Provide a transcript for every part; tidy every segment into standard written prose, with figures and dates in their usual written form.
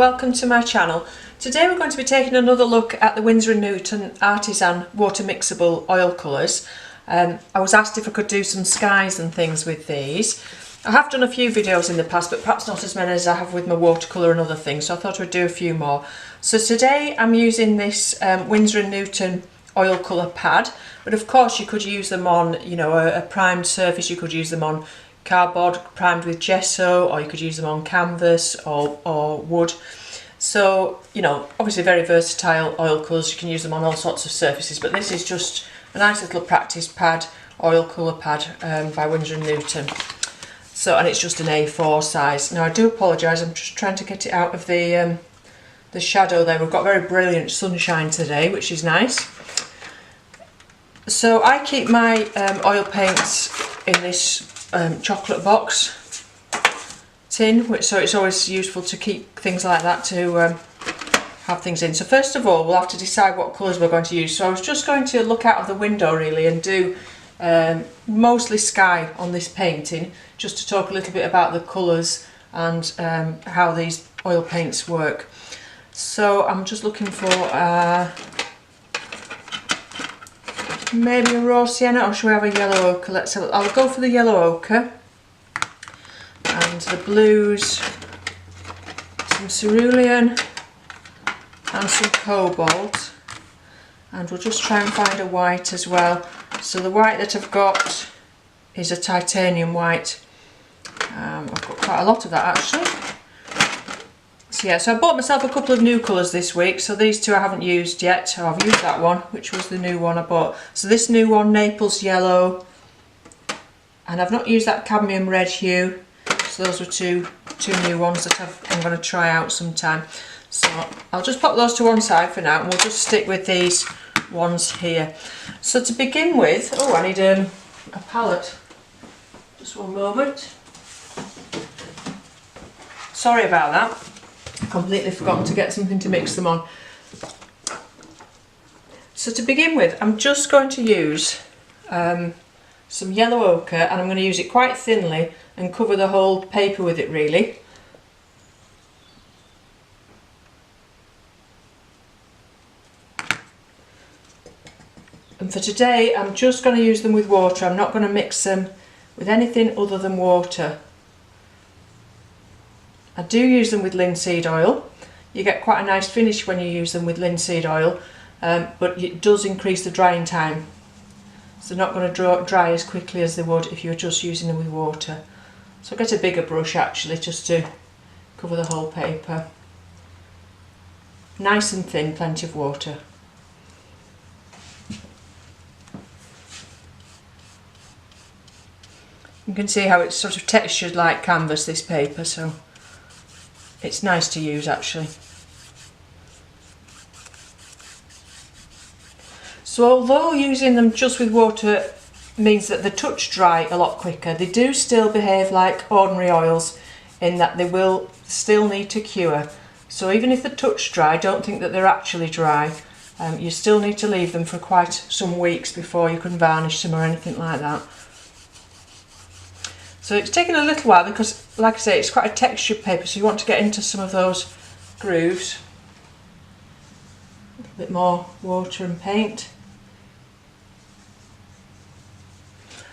welcome to my channel. Today we're going to be taking another look at the Winsor and Newton Artisan water mixable oil colours. I was asked if I could do some skies and things with these. I have done a few videos in the past, but perhaps not as many as I have with my watercolour and other things, so I thought I'd do a few more. So today I'm using this Winsor and Newton oil colour pad, but of course you could use them on, you know, a primed surface. You could use them on cardboard primed with gesso, or you could use them on canvas or wood. So, you know, obviously very versatile oil colours. You can use them on all sorts of surfaces, but this is just a nice little practice pad, oil colour pad by Winsor and Newton. So, and it's just an A4 size. Now I do apologise, I'm just trying to get it out of the shadow there. We've got very brilliant sunshine today, which is nice. So I keep my oil paints in this chocolate box tin, so it's always useful to keep things like that to have things in. So first of all we'll have to decide what colours we're going to use. So I was just going to look out of the window really and do mostly sky on this painting, just to talk a little bit about the colours and how these oil paints work. So I'm just looking for maybe a raw sienna, or should we have a yellow ochre? Let's have, I'll go for the yellow ochre, and the blues, some cerulean and some cobalt, and we'll just try and find a white as well. So the white that I've got is a titanium white. I've got quite a lot of that actually. So yeah, so I bought myself a couple of new colours this week. So these two I haven't used yet. Oh, I've used that one, which was the new one I bought. So this new one, Naples yellow, and I've not used that cadmium red hue. So those were two new ones that I'm going to try out sometime. So I'll just pop those to one side for now, and we'll just stick with these ones here. So to begin with, oh, I need a palette. Just one moment. Sorry about that. Completely forgotten to get something to mix them on. So to begin with, I'm just going to use some yellow ochre, and I'm going to use it quite thinly and cover the whole paper with it really. And for today I'm just going to use them with water. I'm not going to mix them with anything other than water. I do use them with linseed oil. You get quite a nice finish when you use them with linseed oil, but it does increase the drying time. So they're not going to dry as quickly as they would if you were just using them with water. So I'll get a bigger brush actually, just to cover the whole paper. Nice and thin, plenty of water. You can see how it's sort of textured like canvas, this paper, so it's nice to use actually. So although using them just with water means that they touch dry a lot quicker, they do still behave like ordinary oils in that they will still need to cure. So even if they touch dry, don't think that they're actually dry. You still need to leave them for quite some weeks before you can varnish them or anything like that. So it's taken a little while because, like I say, it's quite a textured paper, so you want to get into some of those grooves. A little bit more water and paint.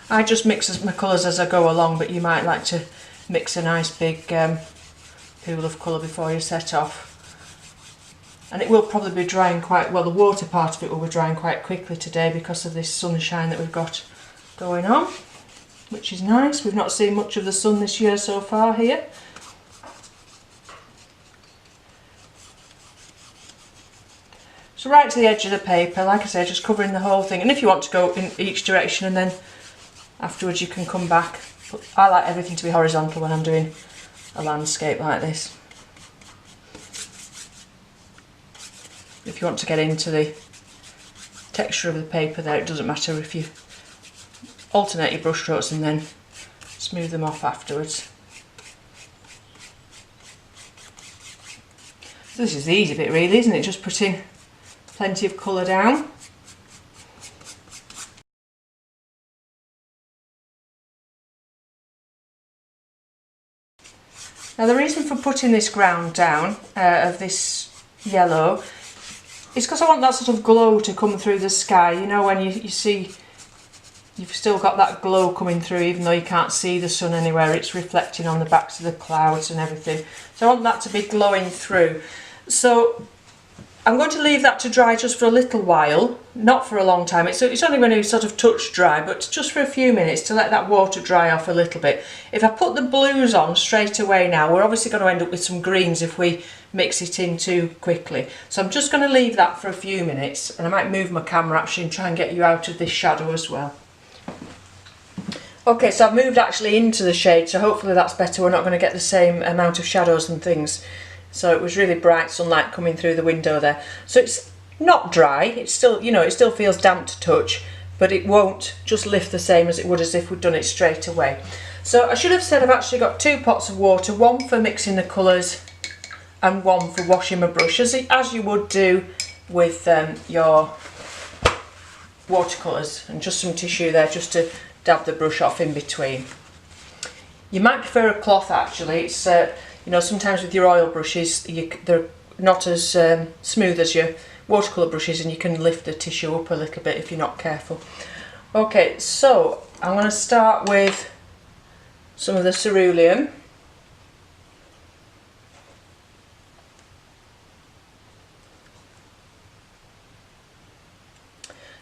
I just mix my colours as I go along, but you might like to mix a nice big pool of colour before you set off. And it will probably be drying quite well. The water part of it will be drying quite quickly today because of this sunshine that we've got going on, which is nice. We've not seen much of the sun this year so far here. So right to the edge of the paper, like I say, just covering the whole thing. And if you want to go in each direction and then afterwards you can come back. But I like everything to be horizontal when I'm doing a landscape like this. If you want to get into the texture of the paper there, it doesn't matter if you alternate your brush strokes and then smooth them off afterwards. So this is the easy bit really, isn't it? Just putting plenty of colour down. Now the reason for putting this ground down of this yellow is because I want that sort of glow to come through the sky. You know, when you see you've still got that glow coming through, even though you can't see the sun anywhere, it's reflecting on the backs of the clouds and everything. So I want that to be glowing through. So I'm going to leave that to dry just for a little while, not for a long time. It's only going to sort of touch dry, but just for a few minutes to let that water dry off a little bit. If I put the blues on straight away now, we're obviously going to end up with some greens if we mix it in too quickly. So I'm just going to leave that for a few minutes, and I might move my camera actually and try and get you out of this shadow as well. Okay, so I've moved actually into the shade, so hopefully that's better. We're not going to get the same amount of shadows and things. So it was really bright sunlight coming through the window there. So it's not dry, it's still, you know, it still feels damp to touch, but it won't just lift the same as it would as if we'd done it straight away. So I should have said I've actually got 2 pots of water, one for mixing the colours and one for washing my brush, as you would do with your watercolours, and just some tissue there just to dab the brush off in between. You might prefer a cloth actually. It's you know, sometimes with your oil brushes they're not as smooth as your watercolour brushes, and you can lift the tissue up a little bit if you're not careful. Okay, so I'm going to start with some of the cerulean.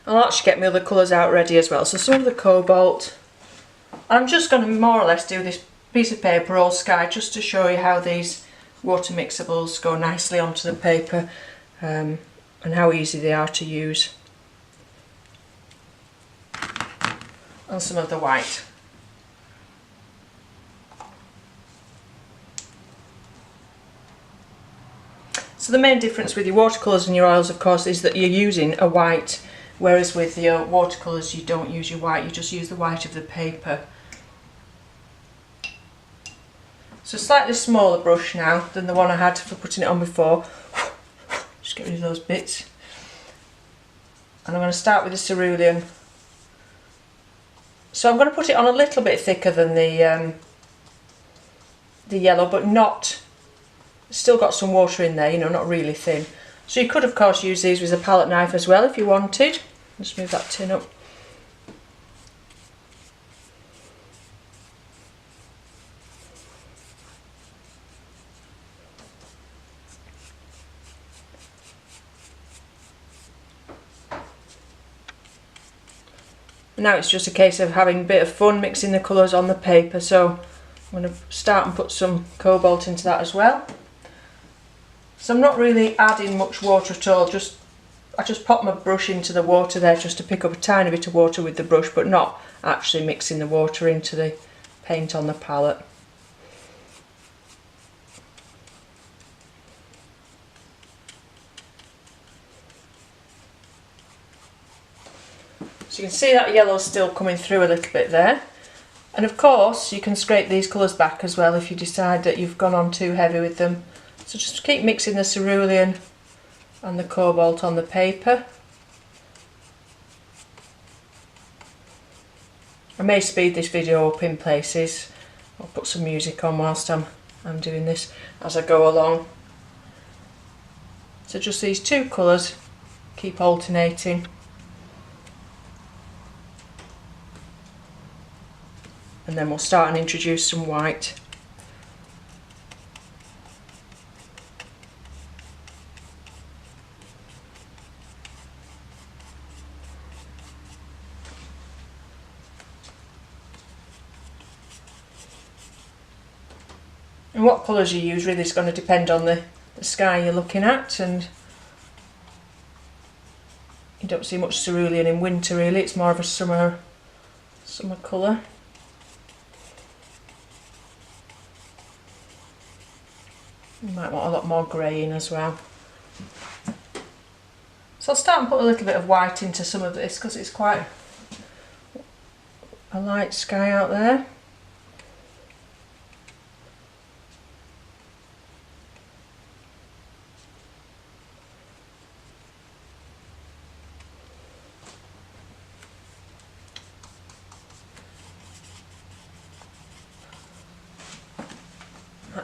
I'll actually get my other colours out ready as well. So some of the cobalt. I'm just going to more or less do this piece of paper all sky just to show you how these water mixables go nicely onto the paper, and how easy they are to use. And some of the white. So the main difference with your watercolours and your oils, of course, is that you're using a white, whereas with your watercolours you don't use your white, you just use the white of the paper. So slightly smaller brush now than the one I had for putting it on before. Just get rid of those bits. And I'm going to start with the cerulean. So I'm going to put it on a little bit thicker than the yellow, but not, still got some water in there, you know, not really thin. So you could of course use these with a palette knife as well if you wanted. Just move that tin up. Now it's just a case of having a bit of fun mixing the colours on the paper, so I'm going to start and put some cobalt into that as well. So I'm not really adding much water at all, I just pop my brush into the water there just to pick up a tiny bit of water with the brush, but not actually mixing the water into the paint on the palette. So you can see that yellow's still coming through a little bit there. And of course you can scrape these colours back as well if you decide that you've gone on too heavy with them. So just keep mixing the cerulean and the cobalt on the paper. I may speed this video up in places. I'll put some music on whilst I'm doing this as I go along. So just these 2 colours, keep alternating. And then we'll start and introduce some white. And what colours you use really is going to depend on the sky you're looking at, and you don't see much cerulean in winter really, it's more of a summer colour. You might want a lot more grey in as well. So I'll start and put a little bit of white into some of this because it's quite a light sky out there.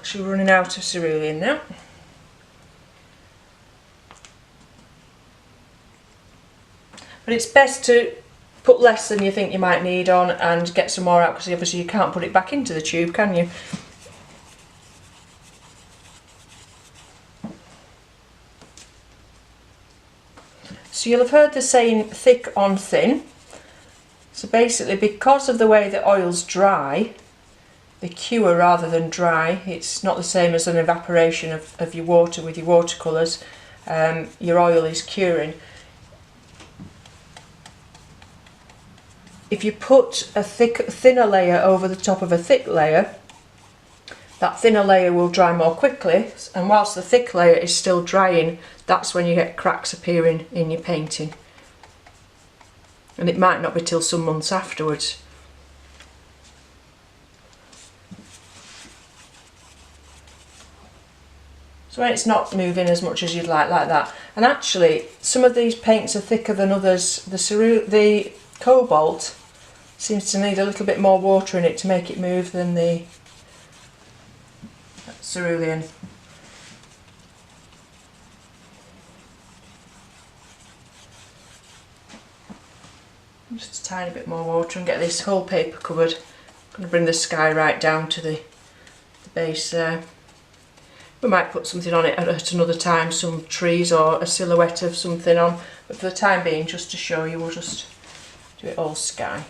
actually running out of cerulean now. But it's best to put less than you think you might need on and get some more out, because obviously you can't put it back into the tube, can you? So you'll have heard the saying thick on thin. So basically, because of the way the oils dry, they cure rather than dry. It's not the same as an evaporation of your water with your watercolours. Your oil is curing. If you put a thinner layer over the top of a thick layer, that thinner layer will dry more quickly, and whilst the thick layer is still drying, that's when you get cracks appearing in your painting. And it might not be till some months afterwards. So when it's not moving as much as you'd like that. And actually, some of these paints are thicker than others. The Cobalt seems to need a little bit more water in it to make it move than the Cerulean. Just a tiny bit more water and get this whole paper covered. I'm going to bring the sky right down to the base there. We might put something on it at another time, some trees or a silhouette of something on, but for the time being, just to show you, we'll just do it all sky.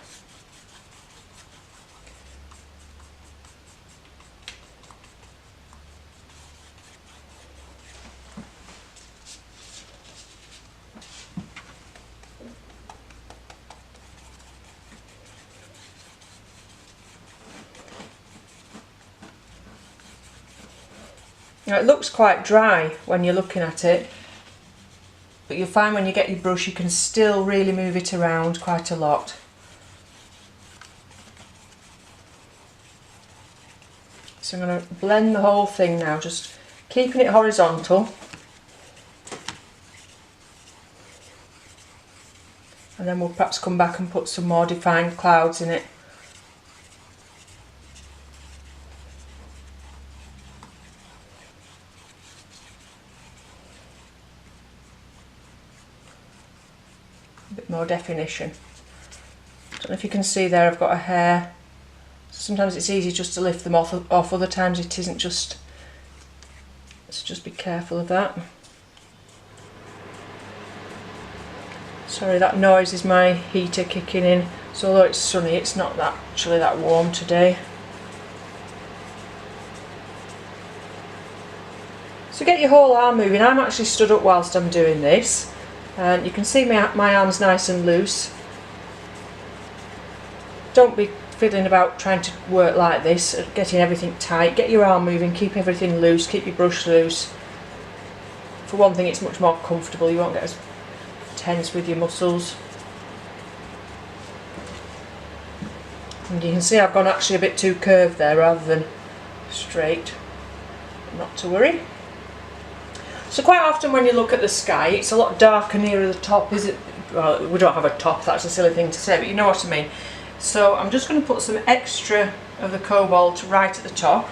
Now it looks quite dry when you're looking at it, but you'll find when you get your brush you can still really move it around quite a lot. So I'm going to blend the whole thing now, just keeping it horizontal. And then we'll perhaps come back and put some more defined clouds in it. Bit more definition. Don't know if you can see there, I've got a hair. Sometimes it's easy just to lift them off, other times it isn't. Just so just be careful of that. Sorry, that noise is my heater kicking in. So although it's sunny, it's not actually that warm today. So get your whole arm moving. I'm actually stood up whilst I'm doing this. And you can see my arm's nice and loose. Don't be fiddling about trying to work like this, getting everything tight. Get your arm moving, keep everything loose, keep your brush loose. For one thing, it's much more comfortable, you won't get as tense with your muscles. And you can see I've gone actually a bit too curved there rather than straight. Not to worry. So quite often when you look at the sky, it's a lot darker nearer the top, is it? Well, we don't have a top, that's a silly thing to say, but you know what I mean. So I'm just going to put some extra of the Cobalt right at the top.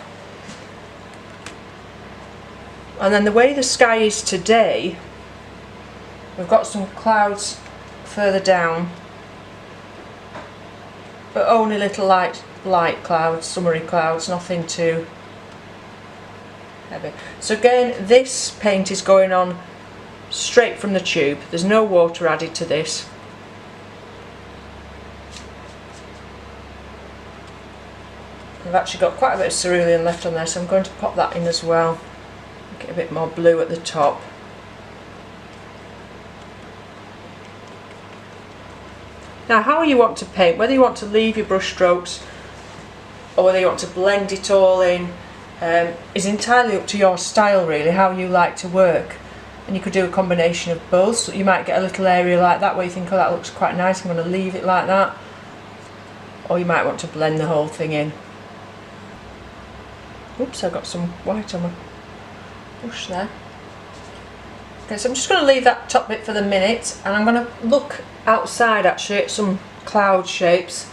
And then the way the sky is today, we've got some clouds further down, but only little light clouds, summery clouds, nothing too heavy. So again, this paint is going on straight from the tube. There's no water added to this. I've actually got quite a bit of cerulean left on there, so I'm going to pop that in as well. Get a bit more blue at the top. Now, how you want to paint, whether you want to leave your brush strokes or whether you want to blend it all in, is entirely up to your style really, how you like to work. And you could do a combination of both. So you might get a little area like that where you think, oh, that looks quite nice, I'm going to leave it like that. Or you might want to blend the whole thing in. Oops, I've got some white on my brush there. Okay, so I'm just going to leave that top bit for the minute, and I'm going to look outside actually at some cloud shapes.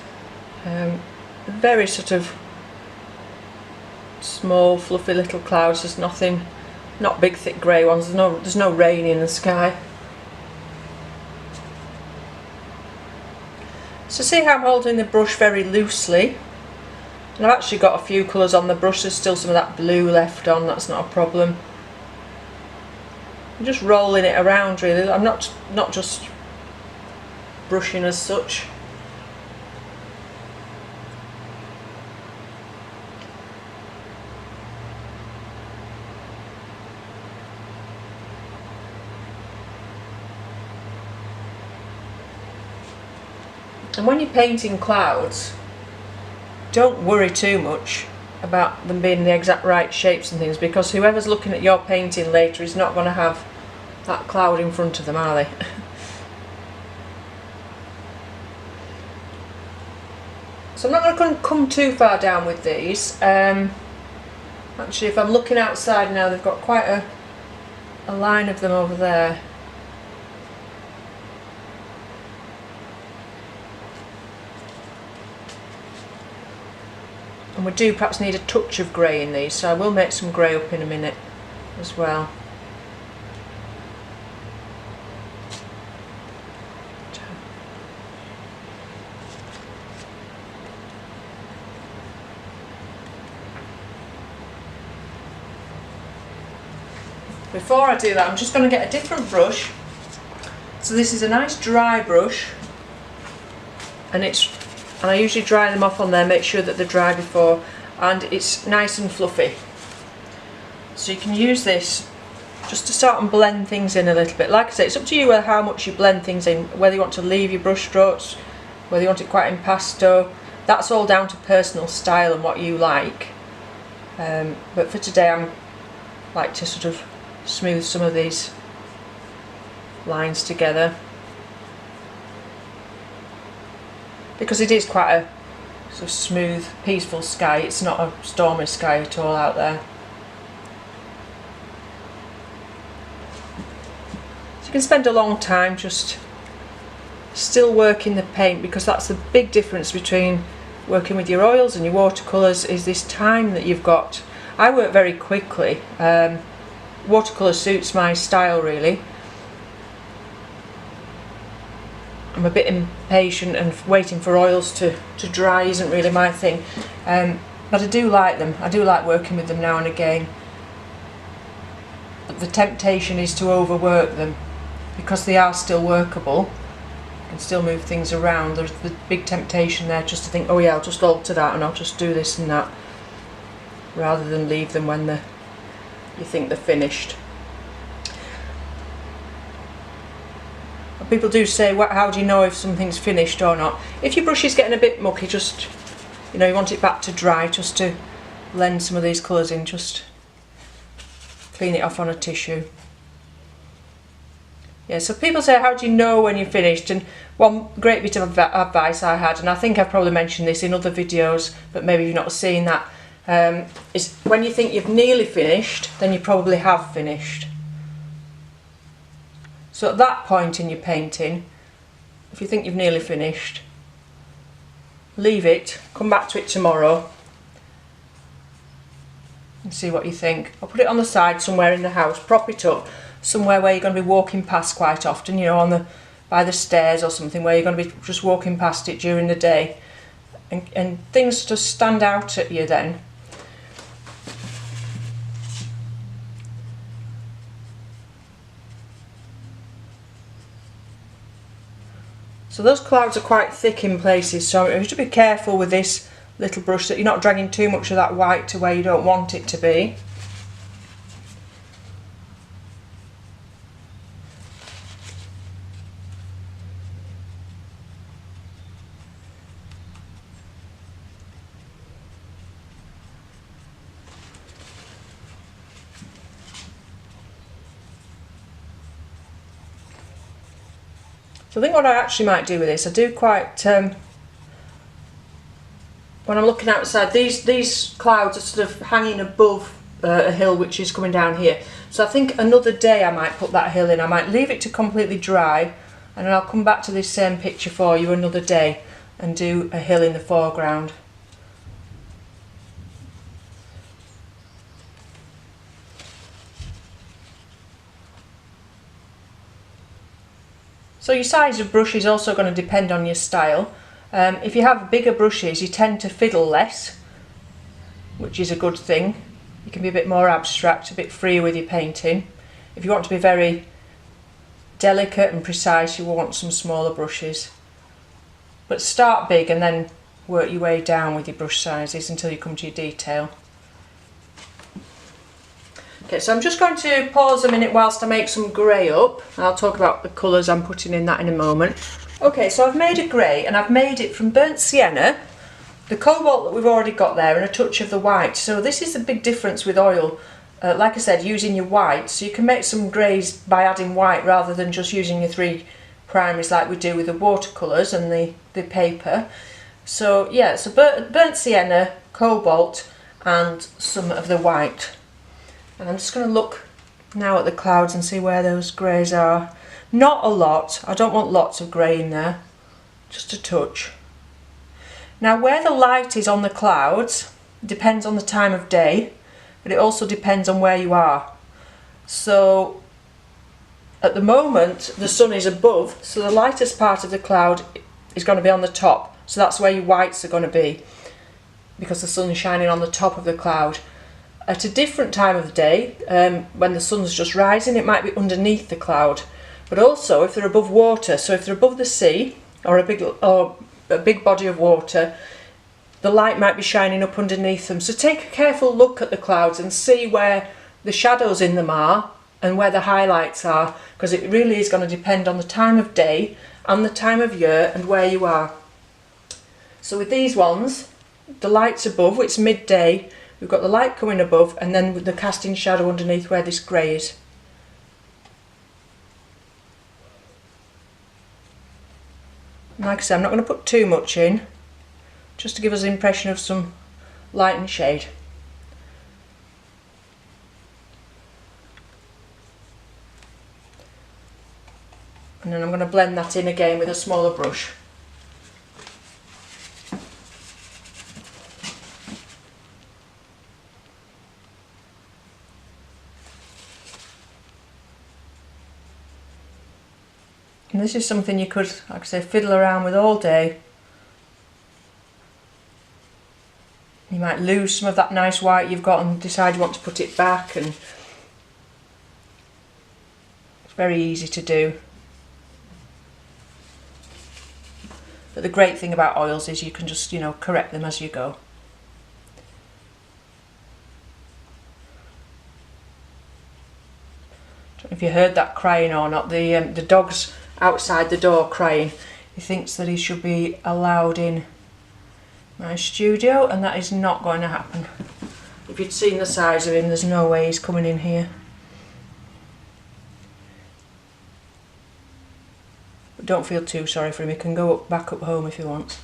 Very sort of small fluffy little clouds, there's nothing, not big thick grey ones, there's no rain in the sky. So see how I'm holding the brush very loosely, and I've actually got a few colours on the brush, there's still some of that blue left on, that's not a problem. I'm just rolling it around really, I'm not just brushing as such. And when you're painting clouds, don't worry too much about them being the exact right shapes and things, because whoever's looking at your painting later is not going to have that cloud in front of them, are they? So I'm not going to come too far down with these. Actually, if I'm looking outside now, they've got quite a line of them over there. And we do perhaps need a touch of grey in these, so I will make some grey up in a minute as well. Before I do that, I'm just going to get a different brush. So this is a nice dry brush, and I usually dry them off on there, make sure that they're dry before, and it's nice and fluffy. So you can use this just to start and blend things in a little bit. Like I say, it's up to you how much you blend things in, whether you want to leave your brush strokes, whether you want it quite impasto. That's all down to personal style and what you like. But for today, I like to sort of smooth some of these lines together, because it is quite a sort of smooth, peaceful sky. It's not a stormy sky at all out there. So you can spend a long time just still working the paint, because that's the big difference between working with your oils and your watercolours, is this time that you've got. I work very quickly. Watercolour suits my style really. I'm a bit impatient, and waiting for oils to dry isn't really my thing, but I do like them. I do like working with them now and again, but the temptation is to overwork them, because they are still workable. You can still move things around. There's the big temptation there just to think, oh yeah, I'll just alter that and I'll just do this and that, rather than leave them when you think they're finished. People do say, how do you know if something's finished or not? If your brush is getting a bit mucky, just, you want it back to dry, just to blend some of these colours in, just clean it off on a tissue. Yeah, so people say, how do you know when you're finished? And one great bit of advice I had, and I think I've probably mentioned this in other videos, but maybe you've not seen that, is when you think you've nearly finished, then you probably have finished. So at that point in your painting, if you think you've nearly finished, leave it, come back to it tomorrow and see what you think. I'll put it on the side somewhere in the house, prop it up somewhere where you're going to be walking past quite often, by the stairs or something, where you're going to be just walking past it during the day, and things just stand out at you then. So those clouds are quite thick in places, so you have to be careful with this little brush that you're not dragging too much of that white to where you don't want it to be. So I think what I actually might do with this, I do quite, when I'm looking outside, these clouds are sort of hanging above a hill which is coming down here. So I think another day I might put that hill in. I might leave it to completely dry, and then I'll come back to this same picture for you another day and do a hill in the foreground. So your size of brush is also going to depend on your style. If you have bigger brushes, you tend to fiddle less, which is a good thing. You can be a bit more abstract, a bit freer with your painting. If you want to be very delicate and precise, you will want some smaller brushes. But start big and then work your way down with your brush sizes until you come to your detail. Okay, so I'm just going to pause a minute whilst I make some grey up. I'll talk about the colours I'm putting in that in a moment. Okay, so I've made a grey and I've made it from burnt sienna, the cobalt that we've already got there, and a touch of the white. So this is the big difference with oil. Like I said, using your white, so you can make some greys by adding white rather than just using your 3 primaries like we do with the watercolours and the paper. So yeah, so burnt sienna, cobalt and some of the white. And I'm just going to look now at the clouds and see where those greys are. Not a lot, I don't want lots of grey in there, just a touch. Now where the light is on the clouds depends on the time of day, but it also depends on where you are. So at the moment the sun is above, so the lightest part of the cloud is going to be on the top, so that's where your whites are going to be, because the sun is shining on the top of the cloud. At a different time of the day, when the sun's just rising, it might be underneath the cloud. But also if they're above water, so if they're above the sea or a big body of water, the light might be shining up underneath them. So take a careful look at the clouds and see where the shadows in them are and where the highlights are, because it really is going to depend on the time of day and the time of year and where you are. So with these ones, the light's above, it's midday, we've got the light coming above and then with the casting shadow underneath where this grey is. And like I said, I'm not going to put too much in, just to give us the impression of some light and shade. And then I'm going to blend that in again with a smaller brush. And this is something you could, like I say, fiddle around with all day. You might lose some of that nice white you've got and decide you want to put it back, and it's very easy to do. But the great thing about oils is you can just, you know, correct them as you go. I don't know if you heard that crying or not. The dog's outside the door crying. He thinks that he should be allowed in my studio, and that is not going to happen. If you'd seen the size of him, there's no way he's coming in here. But don't feel too sorry for him, he can go back up home if he wants.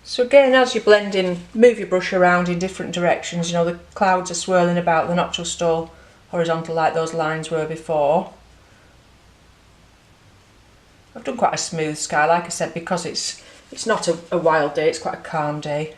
So again, as you're blending, move your brush around in different directions. You know, the clouds are swirling about, they're not just all horizontal like those lines were before. I've done quite a smooth sky, like I said, because it's not a wild day, it's quite a calm day.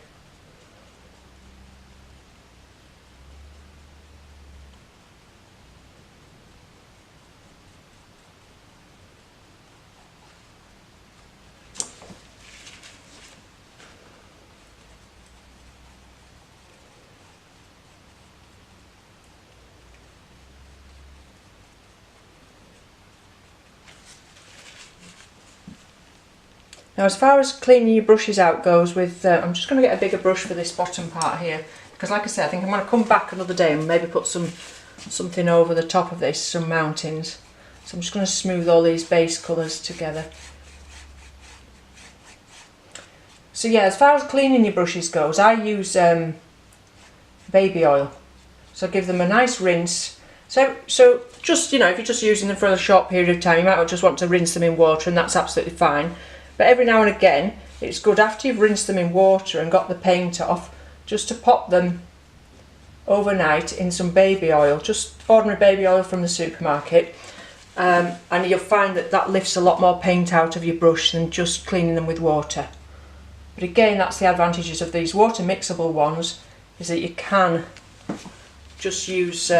Now as far as cleaning your brushes out goes, with I'm just going to get a bigger brush for this bottom part here, because like I said, I think I'm going to come back another day and maybe put something over the top of this, some mountains. So I'm just going to smooth all these base colours together. So yeah, as far as cleaning your brushes goes, I use baby oil. So I give them a nice rinse. So just, you know, if you're just using them for a short period of time, you might just want to rinse them in water, and that's absolutely fine. But every now and again, it's good after you've rinsed them in water and got the paint off, just to pop them overnight in some baby oil, just ordinary baby oil from the supermarket, and you'll find that that lifts a lot more paint out of your brush than just cleaning them with water. But again, that's the advantages of these water mixable ones, is that you can just use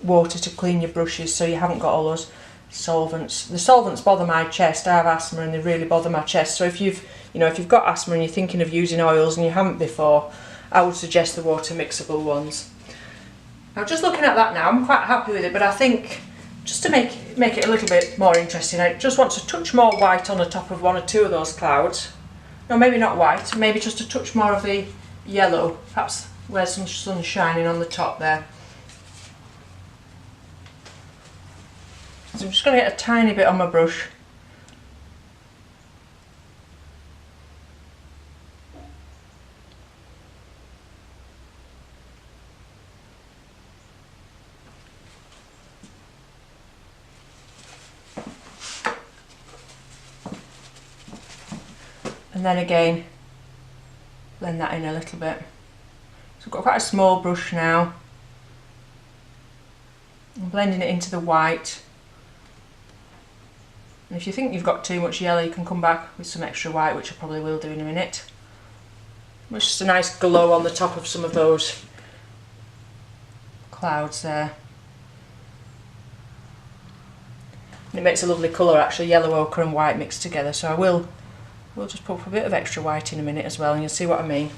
water to clean your brushes, so you haven't got all those solvents. The solvents bother my chest. I have asthma and they really bother my chest, so if you've got asthma and you're thinking of using oils and you haven't before, I would suggest the water mixable ones. Now, just looking at that now, I'm quite happy with it, but I think just to make it a little bit more interesting, I just want to touch more white on the top of one or two of those clouds. No, maybe not white, maybe just a touch more of the yellow, perhaps where some sun's shining on the top there. So I'm just going to get a tiny bit on my brush. And then again, blend that in a little bit. So I've got quite a small brush now. I'm blending it into the white. And if you think you've got too much yellow, you can come back with some extra white, which I probably will do in a minute. It's just a nice glow on the top of some of those clouds there. And it makes a lovely colour actually, yellow, ochre and white mixed together, so we'll just put a bit of extra white in a minute as well, and you'll see what I mean.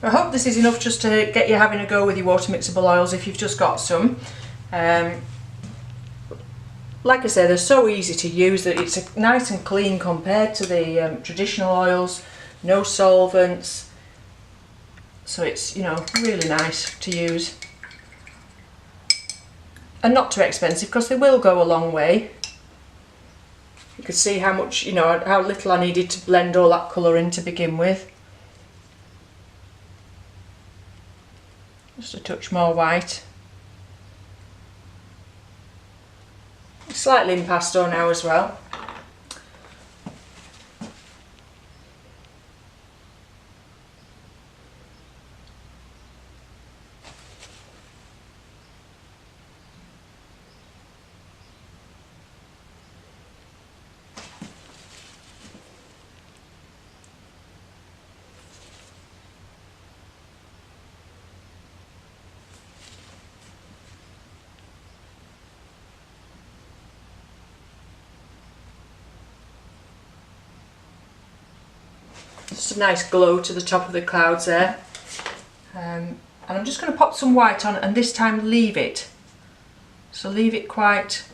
I hope this is enough just to get you having a go with your water mixable oils if you've just got some. Like I say, they're so easy to use that it's nice and clean compared to the traditional oils, no solvents. So it's, you know, really nice to use. And not too expensive, because they will go a long way. You could see how much, you know, how little I needed to blend all that colour in to begin with. Just a touch more white. Slightly impasto now as well. Just a nice glow to the top of the clouds there. And I'm just going to pop some white on, and this time leave it. So leave it quite,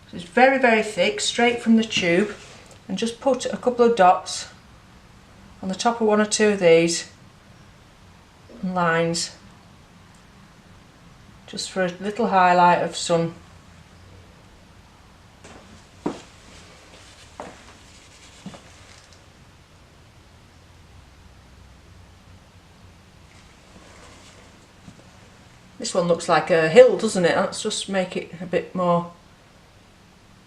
so it's very, very thick, straight from the tube, and just put a couple of dots on the top of one or two of these lines, just for a little highlight of sun. This one looks like a hill, doesn't it? Let's just make it a bit more,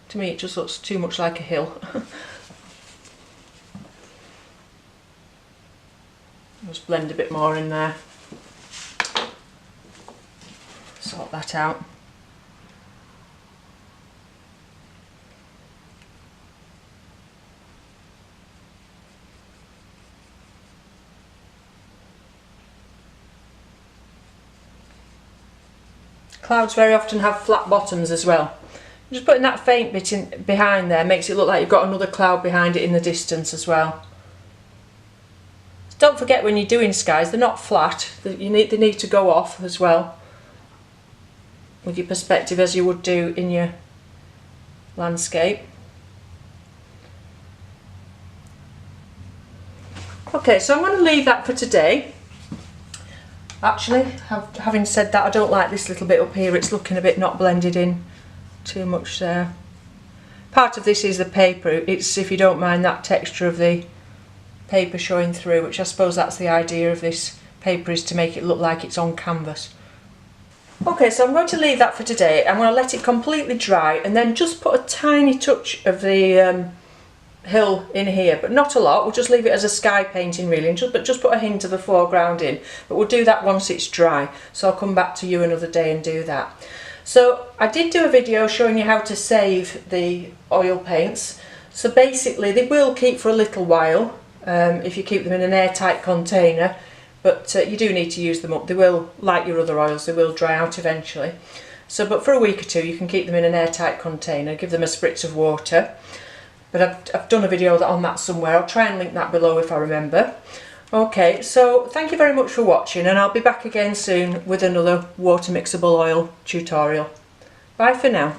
to me it just looks too much like a hill. Just blend a bit more in there. Sort that out. Clouds very often have flat bottoms as well. Just putting that faint bit in behind there makes it look like you've got another cloud behind it in the distance as well. Don't forget, when you're doing skies, they're not flat. They need to go off as well with your perspective, as you would do in your landscape. Okay, so I'm going to leave that for today. Actually, having said that, I don't like this little bit up here. It's looking a bit not blended in too much there. Part of this is the paper. It's, if you don't mind, that texture of the paper showing through, which I suppose that's the idea of this paper, is to make it look like it's on canvas. Okay, so I'm going to leave that for today. I'm going to let it completely dry and then just put a tiny touch of the hill in here, but not a lot. We'll just leave it as a sky painting really, and just put a hint of the foreground in, but we'll do that once it's dry. So I'll come back to you another day and do that. So I did do a video showing you how to save the oil paints. So basically they will keep for a little while if you keep them in an airtight container, but you do need to use them up. They will, like your other oils, they will dry out eventually. So but for a week or two you can keep them in an airtight container, give them a spritz of water. But I've done a video on that somewhere. I'll try and link that below if I remember. Okay, so thank you very much for watching, and I'll be back again soon with another water mixable oil tutorial. Bye for now.